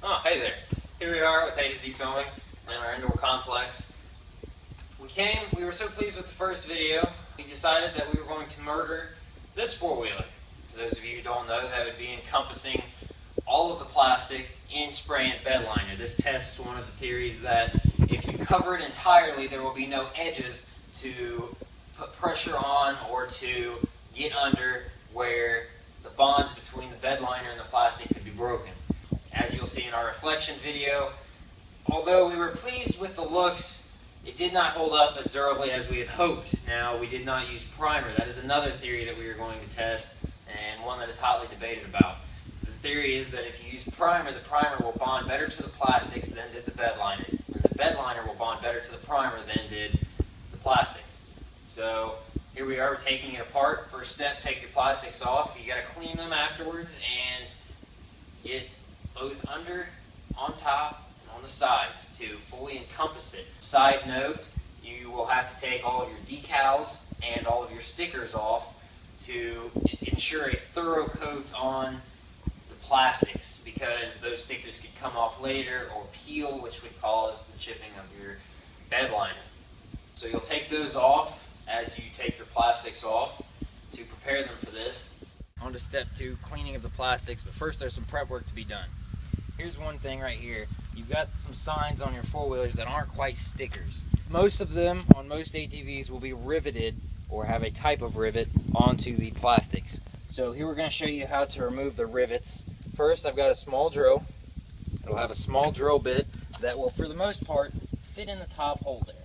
Oh, hey there. Here we are with A to Z Filming in our indoor complex. We were so pleased with the first video, we decided that we were going to murder this four-wheeler. For those of you who don't know, that would be encompassing all of the plastic in spray and bed liner. This tests one of the theories that if you cover it entirely, there will be no edges to put pressure on or to get under where the bonds between the bed liner and the plastic could be broken. As you'll see in our reflection video, although we were pleased with the looks, it did not hold up as durably as we had hoped. Now, we did not use primer. That is another theory that we are going to test, and one that is hotly debated about. The theory is that if you use primer, the primer will bond better to the plastics than did the bed liner, and the bed liner will bond better to the primer than did the plastics. So here we are, we're taking it apart. First step, take your plastics off. You got to clean them afterwards and get both under, on top, and on the sides to fully encompass it. Side note, you will have to take all of your decals and all of your stickers off to ensure a thorough coat on the plastics, because those stickers could come off later or peel, which would cause the chipping of your bed liner. So you'll take those off as you take your plastics off to prepare them for this. On to step 2, cleaning of the plastics, but first there's some prep work to be done. Here's one thing right here. You've got some signs on your four-wheelers that aren't quite stickers. Most of them on most ATVs will be riveted or have a type of rivet onto the plastics. So here we're going to show you how to remove the rivets. First, I've got a small drill. It'll have a small drill bit that will, for the most part, fit in the top hole there.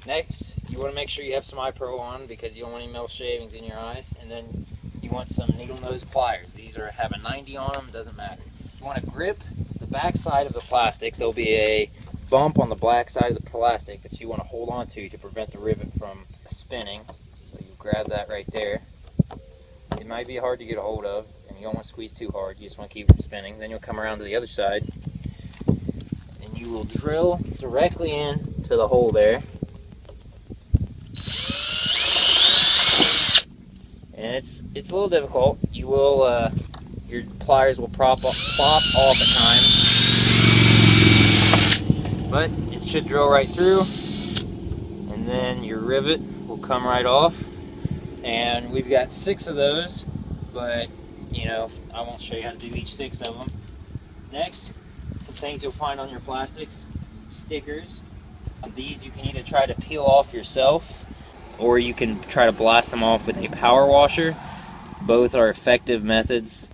Next, you want to make sure you have some eye pro on because you don't want any metal shavings in your eyes. And then you want some needle nose pliers. These have a 90 on them, doesn't matter. You want to grip the back side of the plastic. There'll be a bump on the black side of the plastic that you want to hold on to prevent the rivet from spinning. So you grab that right there. It might be hard to get a hold of, and you don't want to squeeze too hard. You just want to keep it spinning. Then you'll come around to the other side, and you will drill directly in to the hole there. And it's a little difficult. You will your pliers will plop off at times, but it should drill right through, and then your rivet will come right off. And we've got 6 of those, but I won't show you how to do each 6 of them. Next, some things you'll find on your plastics: stickers. These you can either try to peel off yourself, or you can try to blast them off with a power washer. Both are effective methods.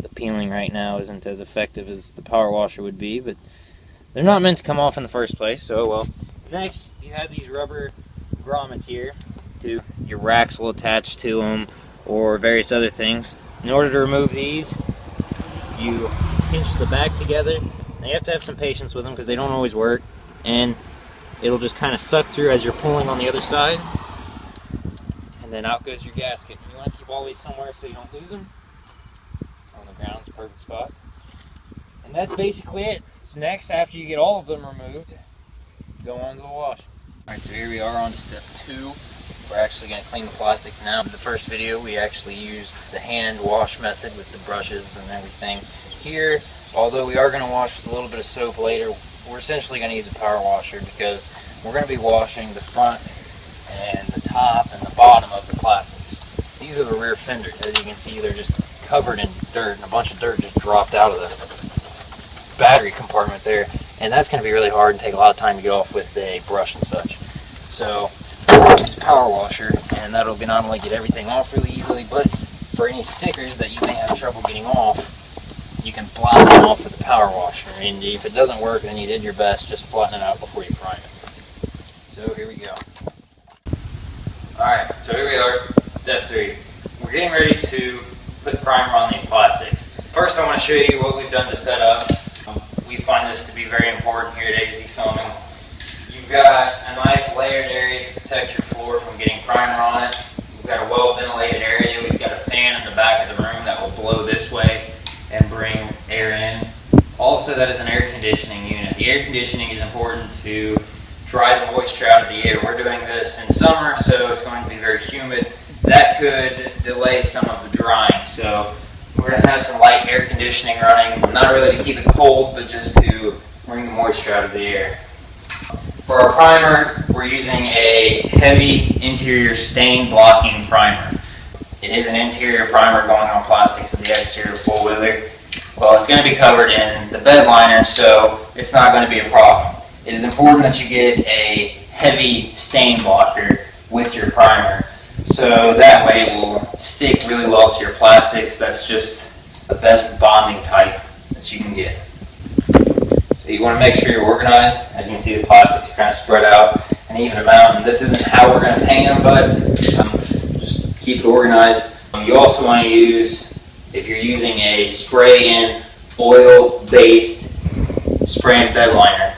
The peeling right now isn't as effective as the power washer would be, but they're not meant to come off in the first place, so oh well. Next, you have these rubber grommets here. Your racks will attach to them, or various other things. In order to remove these, you pinch the back together. Now you have to have some patience with them because they don't always work, and it'll just kind of suck through as you're pulling on the other side, and then out goes your gasket. You want to keep all these somewhere so you don't lose them. On the ground's a perfect spot. And that's basically it. So next, after you get all of them removed, go on to the wash. Alright, so here we are on to step 2. We're actually going to clean the plastics now. In the first video, we actually used the hand wash method with the brushes and everything. Here, although we are going to wash with a little bit of soap later, we're essentially going to use a power washer because we're going to be washing the front and the top and the bottom of the plastics. These are the rear fenders. As you can see, they're just covered in dirt, and a bunch of dirt just dropped out of the battery compartment there. And that's going to be really hard and take a lot of time to get off with a brush and such. So use a power washer, and that'll not only get everything off really easily, but for any stickers that you may have trouble getting off, you can blast them off with the power washer. And if it doesn't work, then you did your best. Just flatten it out before you prime it. So here we go. Alright, so here we are, step 3. We're getting ready to put primer on these plastics. First, I want to show you what we've done to set up. We find this to be very important here at A to Z Filming. You've got a nice layered area to protect your floor from getting primer on it. We've got a well-ventilated area. We've got a fan in the back of the room that will blow this way and bring air in. Also, that is an air conditioning unit. The air conditioning is important to dry the moisture out of the air. We're doing this in summer, so it's going to be very humid. That could delay some of the drying. So we're going to have some light air conditioning running, not really to keep it cold, but just to bring the moisture out of the air. For our primer, we're using a heavy interior stain blocking primer. It is an interior primer going on plastics of the exterior four-wheeler. Well, it's going to be covered in the bed liner, so it's not going to be a problem. It is important that you get a heavy stain blocker with your primer, so that way it will stick really well to your plastics. That's just the best bonding type that you can get. So you want to make sure you're organized. As you can see, the plastics are kind of spread out an even amount, and this isn't how we're going to paint them, but just keep it organized. You also want to use, if you're using a spray-in oil-based spray and bed liner,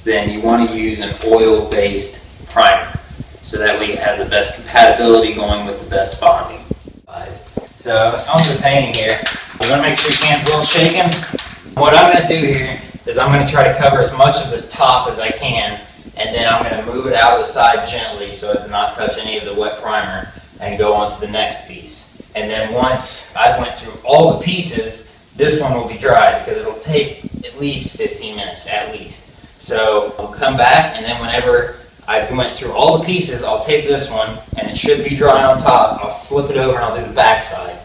then you want to use an oil-based primer, so that way you have the best compatibility going with the best bonding. So on to the painting here. I'm going to make sure your hand's well shaken. What I'm going to do here is I'm going to try to cover as much of this top as I can, and then I'm going to move it out of the side gently so as to not touch any of the wet primer and go on to the next piece. And then once I've went through all the pieces, this one will be dry because it'll take at least 15 minutes, at least. So I'll come back, and then whenever I went through all the pieces, I'll take this one, and it should be dry on top. I'll flip it over and I'll do the back side.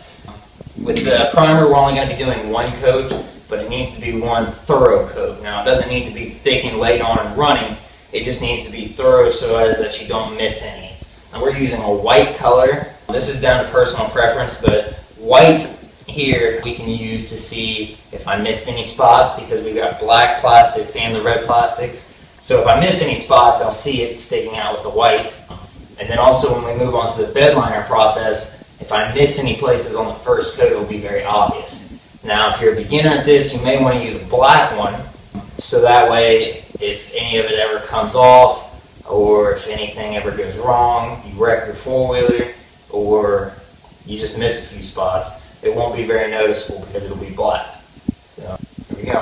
With the primer, we're only going to be doing one coat, but it needs to be one thorough coat. Now, it doesn't need to be thick and laid on and running. It just needs to be thorough so as that you don't miss any. Now, we're using a white color. This is down to personal preference, but white here we can use to see if I missed any spots, because we've got black plastics and the red plastics. So if I miss any spots, I'll see it sticking out with the white. And then also when we move on to the bed liner process, if I miss any places on the first coat, it will be very obvious. Now, if you're a beginner at this, you may want to use a black one, so that way if any of it ever comes off, or if anything ever goes wrong, you wreck your four-wheeler, or you just miss a few spots, it won't be very noticeable because it'll be black. So, here we go.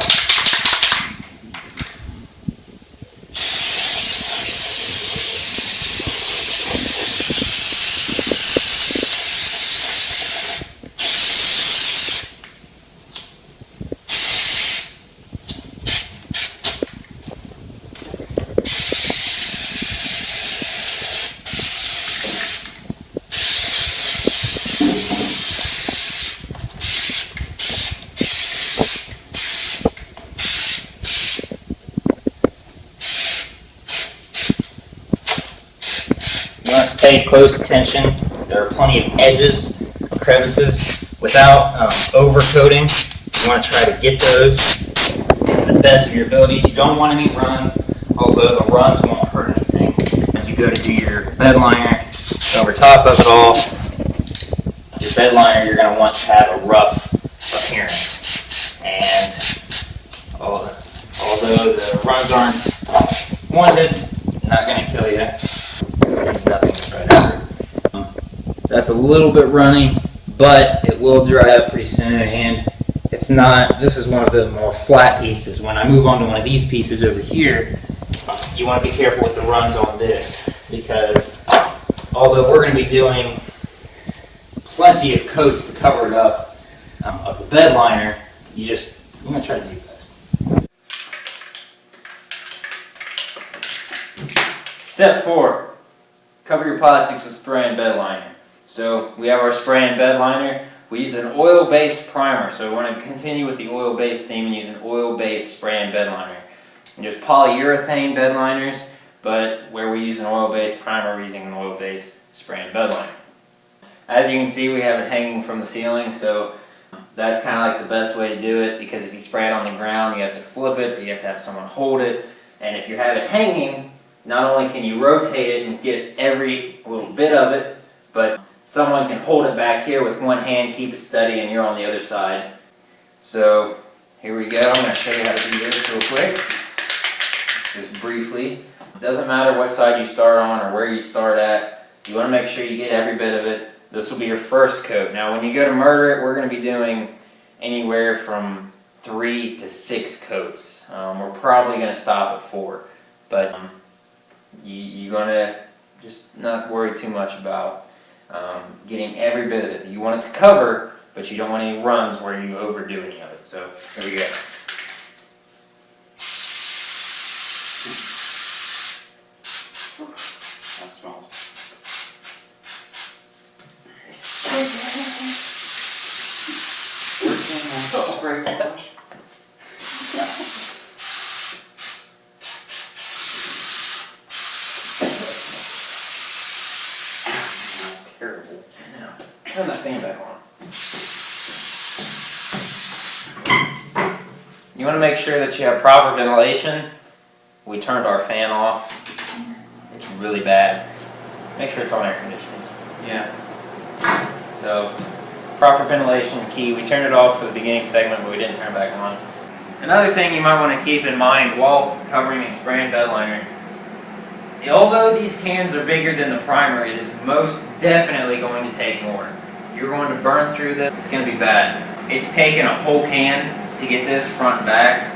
You want to pay close attention. There are plenty of edges, crevices. Without overcoating, you want to try to get those to the best of your abilities. You don't want any runs, although the runs won't hurt anything. As you go to do your bed liner, over top of it all, your bed liner you're going to want to have a rough appearance. And although the runs aren't wanted, not going to kill you. It's nothing to try to hurt. That's a little bit runny, but it will dry up pretty soon, and it's not, this is one of the more flat pieces. When I move on to one of these pieces over here, you want to be careful with the runs on this, because although we're going to be doing plenty of coats to cover it up of the bed liner, you want to try to do your best. Step 4. Cover your plastics with spray and bed liner. So we have our spray and bed liner. We use an oil-based primer, so we want to continue with the oil-based theme and use an oil-based spray and bed liner. And there's polyurethane bed liners, but where we use an oil-based primer, we're using an oil-based spray and bed liner. As you can see, we have it hanging from the ceiling, so that's kind of like the best way to do it, because if you spray it on the ground, you have to flip it, you have to have someone hold it, and if you have it hanging, not only can you rotate it and get every little bit of it, but someone can hold it back here with one hand, keep it steady, and you're on the other side. So here we go. I'm going to show you how to do this real quick, just briefly. It doesn't matter what side you start on or where you start at. You want to make sure you get every bit of it. This will be your first coat. Now when you go to murder it, we're going to be doing anywhere from 3 to 6 coats. We're probably going to stop at 4, but you're going to just not worry too much about getting every bit of it. You want it to cover, but but you don't want any runs where you overdo any of it. So here we go. That smells. Spray polish. That's terrible. I know. Turn that fan back on. You want to make sure that you have proper ventilation. We turned our fan off. It's really bad. Make sure it's on air conditioning. Yeah. So, proper ventilation key. We turned it off for the beginning segment, but we didn't turn it back on. Another thing you might want to keep in mind while covering and spraying bed liner, although these cans are bigger than the primer, it is most definitely going to take more. You're going to burn through this, it's going to be bad. It's taken a whole can to get this front and back,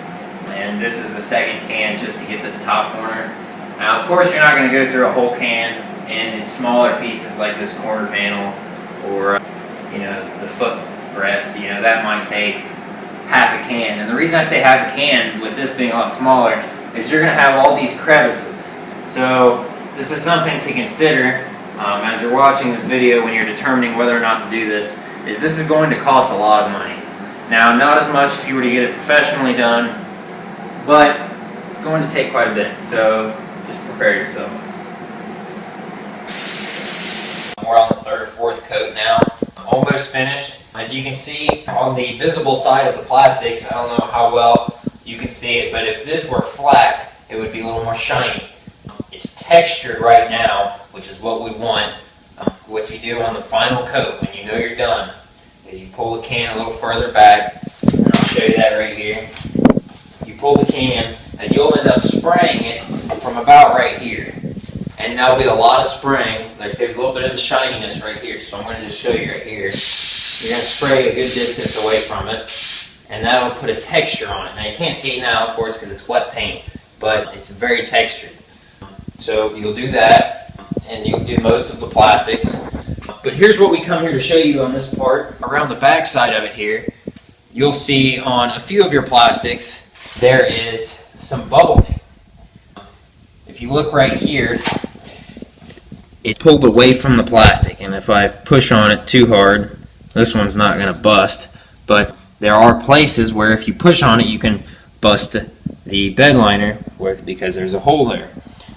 and this is the second can just to get this top corner. Now, of course, you're not going to go through a whole can in these smaller pieces like this corner panel or the foot rest. That might take half a can. And the reason I say half a can, with this being a lot smaller, is you're going to have all these crevices. So this is something to consider as you're watching this video when you're determining whether or not to do this, is this is going to cost a lot of money. Now, not as much if you were to get it professionally done, but it's going to take quite a bit, so just prepare yourself. We're on the third or fourth coat now, almost finished. As you can see on the visible side of the plastics, I don't know how well you can see it, but if this were flat, it would be a little more shiny. It's textured right now, which is what we want. What you do on the final coat when you know you're done is you pull the can a little further back, and I'll show you that right here. You pull the can and you'll end up spraying it from about right here. And there'll be a lot of spraying. Like there's a little bit of the shininess right here, so I'm going to just show you right here. You're going to spray a good distance away from it, and that'll put a texture on it. Now you can't see it now, of course, because it's wet paint, but it's very textured. So you'll do that, and you'll do most of the plastics. But here's what we come here to show you on this part. Around the back side of it here, you'll see on a few of your plastics, there is some bubbling. If you look right here, it pulled away from the plastic, and if I push on it too hard, this one's not going to bust. But there are places where if you push on it, you can bust the bed liner because there's a hole there.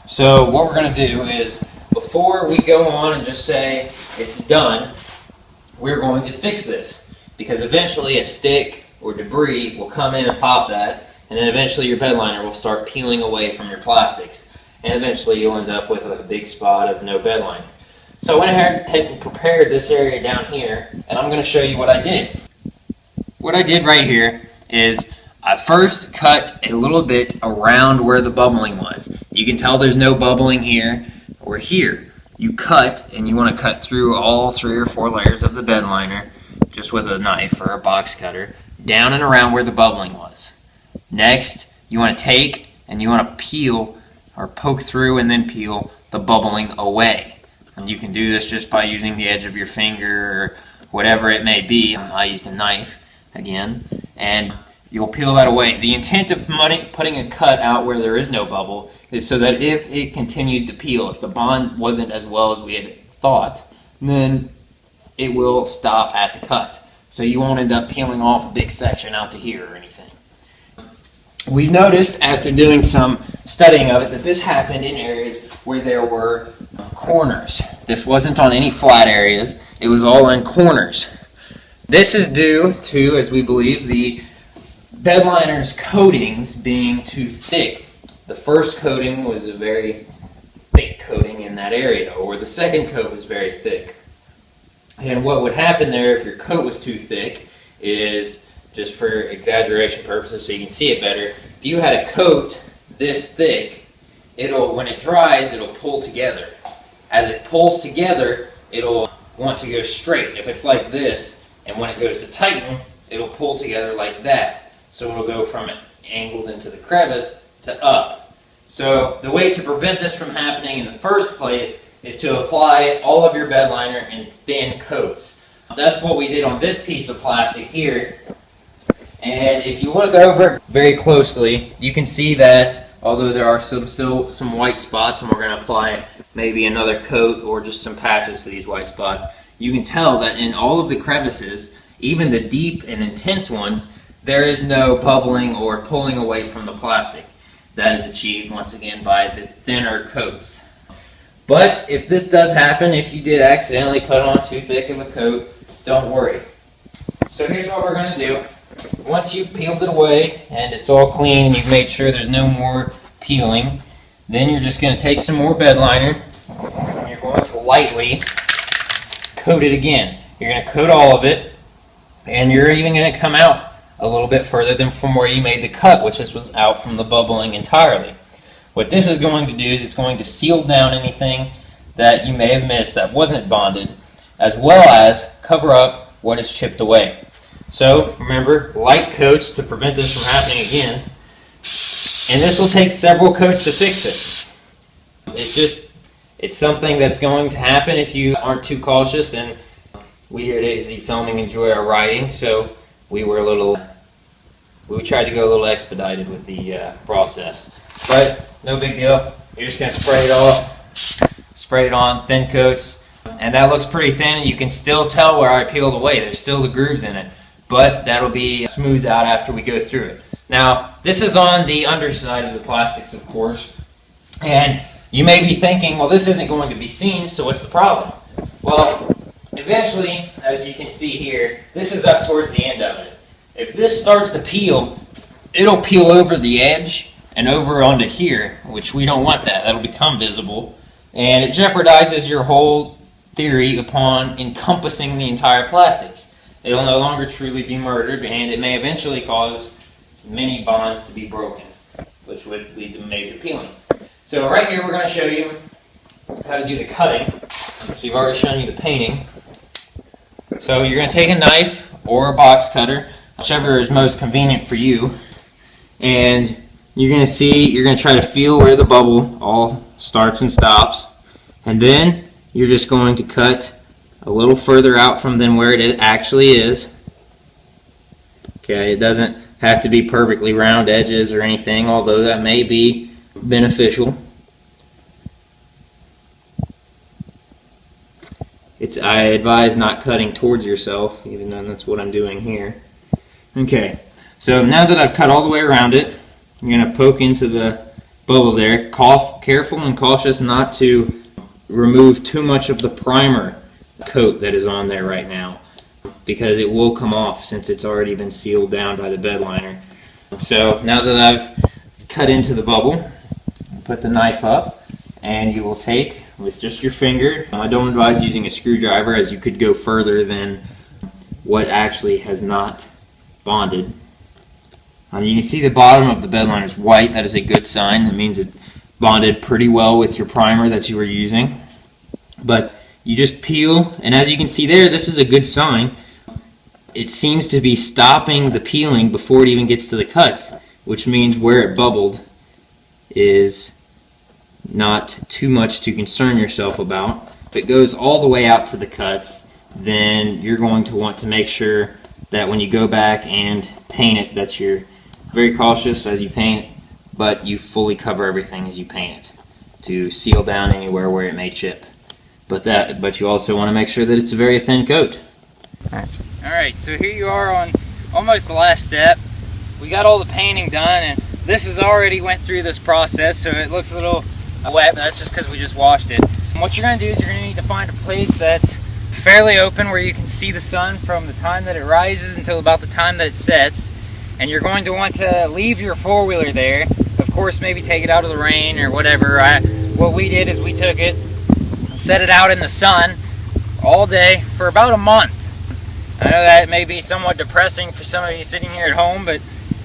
So what we're going to do is, before we go on and just say it's done, we're going to fix this, because eventually a stick or debris will come in and pop that, and then eventually your bed liner will start peeling away from your plastics, and eventually you'll end up with a big spot of no bed liner. So I went ahead and prepared this area down here, and I'm going to show you what I did. What I did right here is I first cut a little bit around where the bubbling was. You can tell there's no bubbling here or here. You cut, and you want to cut through all 3 or 4 layers of the bed liner just with a knife or a box cutter, down and around where the bubbling was. Next, you want to take and you want to peel or poke through and then peel the bubbling away. And you can do this just by using the edge of your finger or whatever it may be. I used a knife again, and you'll peel that away. The intent of putting a cut out where there is no bubble is so that if it continues to peel, if the bond wasn't as well as we had thought, then it will stop at the cut. So you won't end up peeling off a big section out to here or anything. We've noticed after doing some studying of it that this happened in areas where there were corners. This wasn't on any flat areas, it was all in corners. This is due to, as we believe, the bed liner's coatings being too thick. The first coating was a very thick coating in that area, or the second coat was very thick. And what would happen there if your coat was too thick is, just for exaggeration purposes so you can see it better, if you had a coat this thick, when it dries, it'll pull together. As it pulls together, it'll want to go straight. If it's like this, and when it goes to tighten, it'll pull together like that. So it'll go from angled into the crevice to up. So the way to prevent this from happening in the first place is to apply all of your bed liner in thin coats. That's what we did on this piece of plastic here. And if you look over very closely, you can see that although there are still some white spots, and we're going to apply maybe another coat or just some patches to these white spots, you can tell that in all of the crevices, even the deep and intense ones, there is no bubbling or pulling away from the plastic. That is achieved once again by the thinner coats. But if this does happen, if you did accidentally put on too thick of a coat, don't worry. So here's what we're going to do. Once you've peeled it away and it's all clean and you've made sure there's no more peeling, then you're just going to take some more bed liner and you're going to lightly coat it again. You're going to coat all of it, and you're even going to come out a little bit further than from where you made the cut, which was out from the bubbling entirely. What this is going to do is it's going to seal down anything that you may have missed that wasn't bonded, as well as cover up what is chipped away. So remember, light coats to prevent this from happening again, and this will take several coats to fix it. It's something that's going to happen if you aren't too cautious, and we here at A to Z Filming enjoy our riding, so we tried to go a little expedited with the process. But no big deal. You're just going to spray it off, spray it on, thin coats, and that looks pretty thin. You can still tell where I peeled away. There's still the grooves in it, but that'll be smoothed out after we go through it. Now, this is on the underside of the plastics, of course, and you may be thinking, well, this isn't going to be seen, so what's the problem? Well, eventually, as you can see here, this is up towards the end of it. If this starts to peel, it'll peel over the edge and over onto here, which we don't want that. That'll become visible, and it jeopardizes your whole theory upon encompassing the entire plastics. It'll no longer truly be murdered, and it may eventually cause many bonds to be broken, which would lead to major peeling. So right here we're going to show you how to do the cutting, since we've already shown you the painting. So you're going to take a knife or a box cutter, whichever is most convenient for you, and you're going to try to feel where the bubble all starts and stops, and then you're just going to cut a little further out from than where it actually is. Okay, it doesn't have to be perfectly round edges or anything, although that may be beneficial. I advise not cutting towards yourself, even though that's what I'm doing here. Okay, so now that I've cut all the way around it, I'm going to poke into the bubble there. Careful and cautious not to remove too much of the primer coat that is on there right now, because it will come off since it's already been sealed down by the bed liner. So now that I've cut into the bubble, put the knife up, and you will take with just your finger. I don't advise using a screwdriver, as you could go further than what actually has not bonded. You can see the bottom of the bed liner is white. That is a good sign. That means it bonded pretty well with your primer that you were using. But you just peel, and as you can see there, this is a good sign. It seems to be stopping the peeling before it even gets to the cuts, which means where it bubbled is not too much to concern yourself about. If it goes all the way out to the cuts, then you're going to want to make sure that when you go back and paint it, that you're very cautious as you paint it, but you fully cover everything as you paint it to seal down anywhere where it may chip. But you also want to make sure that it's a very thin coat. Alright, so here you are on almost the last step. We got all the painting done, and this has already went through this process, so it looks a little wet, but that's just because we just washed it. And what you're going to do is you're going to need to find a place that's fairly open where you can see the sun from the time that it rises until about the time that it sets. And you're going to want to leave your four-wheeler there. Of course, maybe take it out of the rain or whatever. What we did is we took it, set it out in the sun all day for about a month. I know that may be somewhat depressing for some of you sitting here at home, but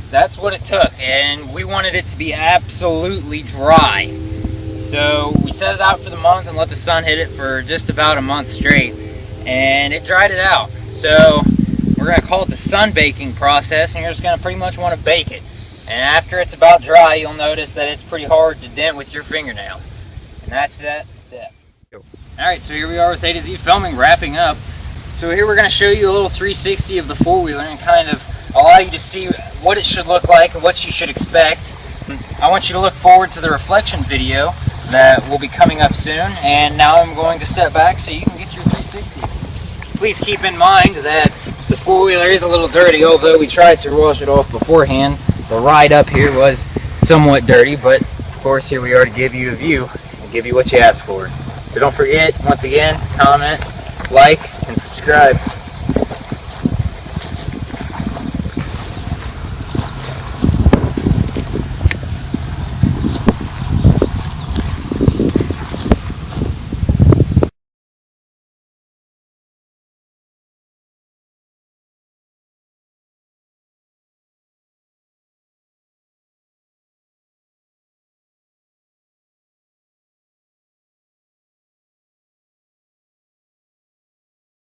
that's what it took, and we wanted it to be absolutely dry. So we set it out for the month and let the sun hit it for just about a month straight, and it dried it out. So we're going to call it the sun baking process, and you're just going to pretty much want to bake it. And after it's about dry, you'll notice that it's pretty hard to dent with your fingernail. And that's that step. Alright, so here we are with A to Z Filming, wrapping up. So here we're going to show you a little 360 of the four-wheeler and kind of allow you to see what it should look like and what you should expect. I want you to look forward to the reflection video that will be coming up soon, and now I'm going to step back so you can get your 360. Please keep in mind that the four-wheeler is a little dirty, although we tried to wash it off beforehand. The ride up here was somewhat dirty, but of course here we are to give you a view and give you what you asked for. So don't forget, once again, to comment, like, and subscribe.